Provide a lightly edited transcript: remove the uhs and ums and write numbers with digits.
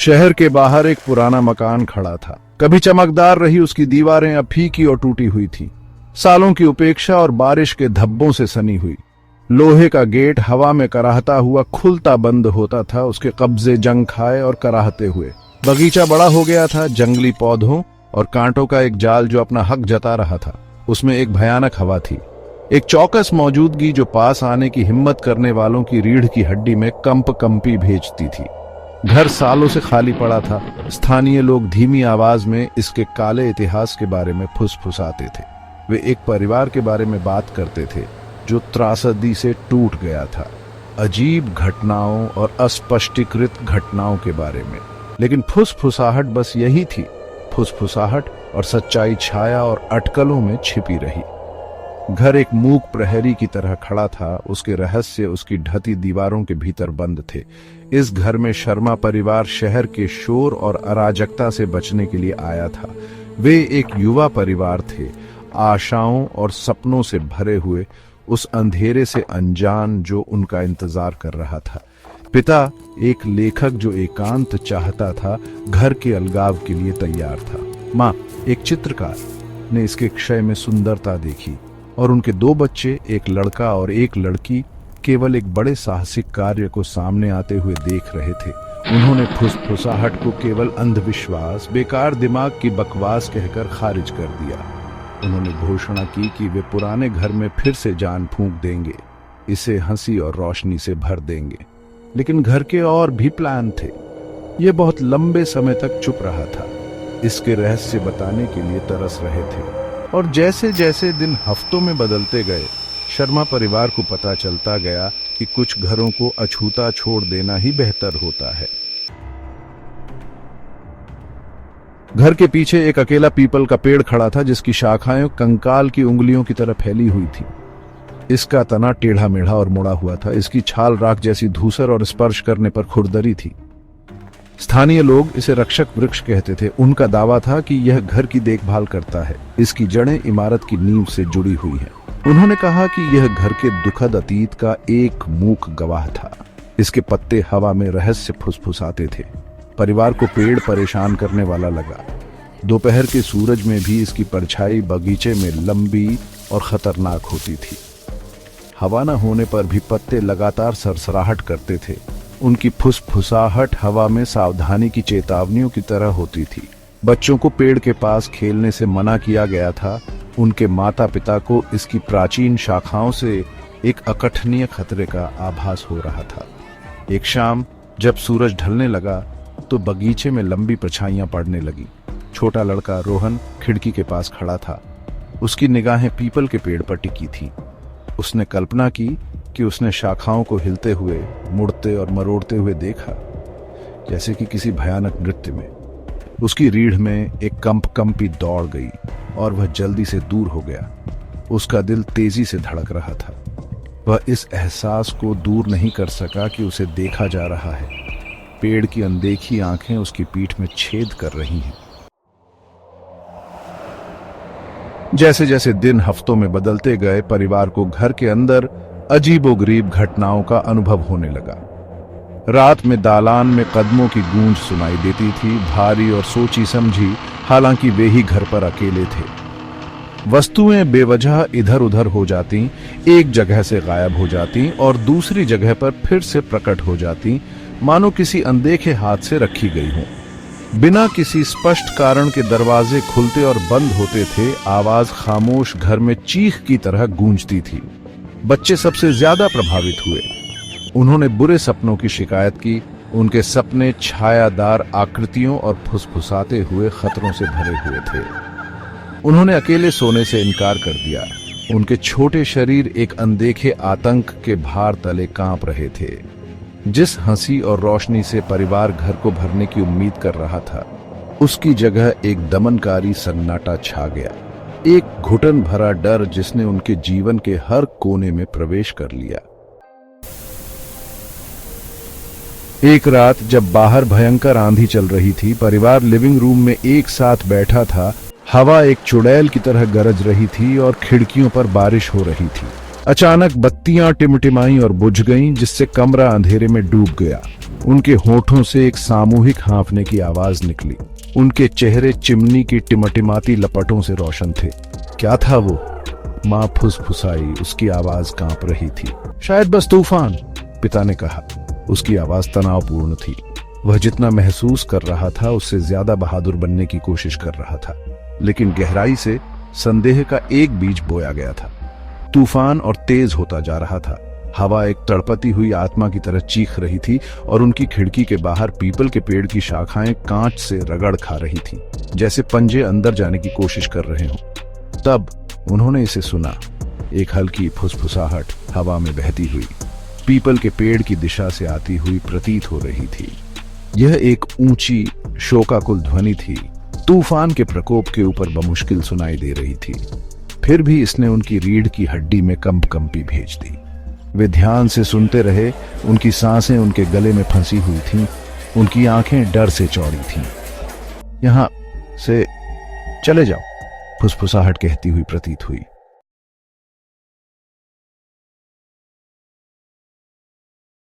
शहर के बाहर एक पुराना मकान खड़ा था। कभी चमकदार रही उसकी दीवारें अब फीकी और टूटी हुई थी, सालों की उपेक्षा और बारिश के धब्बों से सनी हुई। लोहे का गेट हवा में कराहता हुआ खुलता बंद होता था, उसके कब्जे जंग खाए और कराहते हुए। बगीचा बड़ा हो गया था, जंगली पौधों और कांटों का एक जाल जो अपना हक जता रहा था। उसमें एक भयानक हवा थी, एक चौकस मौजूदगी जो पास आने की हिम्मत करने वालों की रीढ़ की हड्डी में कंपी भेजती थी। घर सालों से खाली पड़ा था। स्थानीय लोग धीमी आवाज में इसके काले इतिहास के बारे में फुसफुसाते थे। वे एक परिवार के बारे में बात करते थे जो त्रासदी से टूट गया था, अजीब घटनाओं और अस्पष्टीकृत घटनाओं के बारे में। लेकिन फुसफुसाहट बस यही थी, फुसफुसाहट, और सच्चाई छाया और अटकलों में छिपी रही। घर एक मूक प्रहरी की तरह खड़ा था, उसके रहस्य उसकी ढती दीवारों के भीतर बंद थे। इस घर में शर्मा परिवार शहर के शोर और अराजकता से बचने के लिए आया था। वे एक युवा परिवार थे, आशाओं और सपनों से भरे हुए, उस अंधेरे से अनजान जो उनका इंतजार कर रहा था। पिता एक लेखक जो एकांत चाहता था, घर के अलगाव के लिए तैयार था। माँ एक चित्रकार ने इसके क्षय में सुंदरता देखी, और उनके 2 बच्चे, एक लड़का और एक लड़की, केवल एक बड़े साहसिक कार्य को सामने आते हुए देख रहे थे। उन्होंने फुसफुसाहट को केवल अंधविश्वास, बेकार दिमाग की बकवास कहकर खारिज कर दिया। उन्होंने घोषणा की कि वे पुराने घर में फिर से जान फूंक देंगे, इसे हंसी और रोशनी से भर देंगे। लेकिन घर के और भी प्लान थे। ये बहुत लंबे समय तक चुप रहा था, इसके रहस्य बताने के लिए तरस रहे थे। और जैसे जैसे दिन हफ्तों में बदलते गए, शर्मा परिवार को पता चलता गया कि कुछ घरों को अछूता छोड़ देना ही बेहतर होता है। घर के पीछे एक अकेला पीपल का पेड़ खड़ा था, जिसकी शाखाएं कंकाल की उंगलियों की तरह फैली हुई थी। इसका तना टेढ़ा मेढ़ा और मुड़ा हुआ था, इसकी छाल राख जैसी धूसर और स्पर्श करने पर खुरदरी थी। स्थानीय लोग इसे रक्षक वृक्ष कहते थे। उनका दावा था कि यह घर की देखभाल करता है, इसकी जड़ें इमारत की नींव से जुड़ी हुई हैं। उन्होंने कहा कि यह घर के दुखद अतीत का एक मूक गवाह था। इसके पत्ते हवा में रहस्य फुसफुसाते थे। परिवार को पेड़ परेशान करने वाला लगा। दोपहर के सूरज में भी इसकी परछाई बगीचे में लंबी और खतरनाक होती थी। हवा न होने पर भी पत्ते लगातार सरसराहट करते थे। उनकी फुसफुसाहट हवा में सावधानी की चेतावनियों की तरह होती थी। बच्चों को पेड़ के पास खेलने से मना किया गया था। उनके माता पिता को इसकी प्राचीन शाखाओं से एक अकथनीय खतरे का आभास हो रहा था। एक शाम जब सूरज ढलने लगा तो बगीचे में लंबी परछाइयां पड़ने लगी। छोटा लड़का रोहन खिड़की के पास खड़ा था। उसकी निगाहें पीपल के पेड़ पर टिकी थी। उसने कल्पना की कि उसने शाखाओं को हिलते हुए, मुड़ते और मरोड़ते हुए देखा, जैसे कि किसी भयानक नृत्य में। उसकी रीढ़ में एक कंपी दौड़ गई और वह जल्दी से दूर हो गया। उसका दिल तेजी से धड़क रहा था। वह इस एहसास को दूर नहीं कर सका कि उसे देखा जा रहा है। पेड़ की अनदेखी आंखें उसकी पीठ में छेद कर रही हैं। जैसे जैसे दिन हफ्तों में बदलते गए, परिवार को घर के अंदर अजीबोगरीब घटनाओं का अनुभव होने लगा। रात में दालान में कदमों की गूंज सुनाई देती थी, भारी और सोची समझी, हालांकि वे ही घर पर अकेले थे। वस्तुएं बेवजह इधर उधर हो जाती, एक जगह से गायब हो जाती और दूसरी जगह पर फिर से प्रकट हो जाती, मानो किसी अनदेखे हाथ से रखी गई हों। बिना किसी स्पष्ट कारण के दरवाजे खुलते और बंद होते थे। आवाज खामोश घर में चीख की तरह गूंजती थी। बच्चे सबसे ज्यादा प्रभावित हुए। उन्होंने बुरे सपनों की शिकायत की। उनके सपने छायादार आकृतियों और फुसफुसाते हुए खतरों से भरे हुए थे। उन्होंने अकेले सोने से इनकार कर दिया। उनके छोटे शरीर एक अनदेखे आतंक के भार तले कांप रहे थे। जिस हंसी और रोशनी से परिवार घर को भरने की उम्मीद कर रहा था, उसकी जगह एक दमनकारी सन्नाटा छा गया। एक घुटन भरा डर जिसने उनके जीवन के हर कोने में प्रवेश कर लिया। एक रात जब बाहर भयंकर आंधी चल रही थी, परिवार लिविंग रूम में एक साथ बैठा था। हवा एक चुड़ैल की तरह गरज रही थी और खिड़कियों पर बारिश हो रही थी। अचानक बत्तियां टिमटिमाई और बुझ गईं, जिससे कमरा अंधेरे में डूब गया। उनके होठों से एक सामूहिक हाँफने की आवाज निकली। उनके चेहरे चिमनी की टिमटिमाती लपटों से रोशन थे। क्या था वो? मां फुसफुसाई, उसकी आवाज कांप रही थी। शायद बस तूफान, पिता ने कहा। उसकी आवाज तनावपूर्ण थी। वह जितना महसूस कर रहा था उससे ज्यादा बहादुर बनने की कोशिश कर रहा था, लेकिन गहराई से संदेह का एक बीज बोया गया था। तूफान और तेज होता जा रहा था। हवा एक तड़पती हुई आत्मा की तरह चीख रही थी और उनकी खिड़की के बाहर पीपल के पेड़ की शाखाएं कांच से रगड़ खा रही थीं, जैसे पंजे अंदर जाने की कोशिश कर रहे हों। तब उन्होंने इसे सुना। एक हल्की फुसफुसाहट हवा में बहती हुई पीपल के पेड़ की दिशा से आती हुई प्रतीत हो रही थी। यह एक ऊंची शोकाकुल ध्वनि थी, तूफान के प्रकोप के ऊपर बमुश्किल सुनाई दे रही थी। फिर भी इसने उनकी रीढ़ की हड्डी में कंपी भेज दी। वे ध्यान से सुनते रहे। उनकी सांसें उनके गले में फंसी हुई थीं, उनकी आंखें डर से चौड़ी थीं। यहां से चले जाओ, फुसफुसाहट कहती हुई प्रतीत हुई।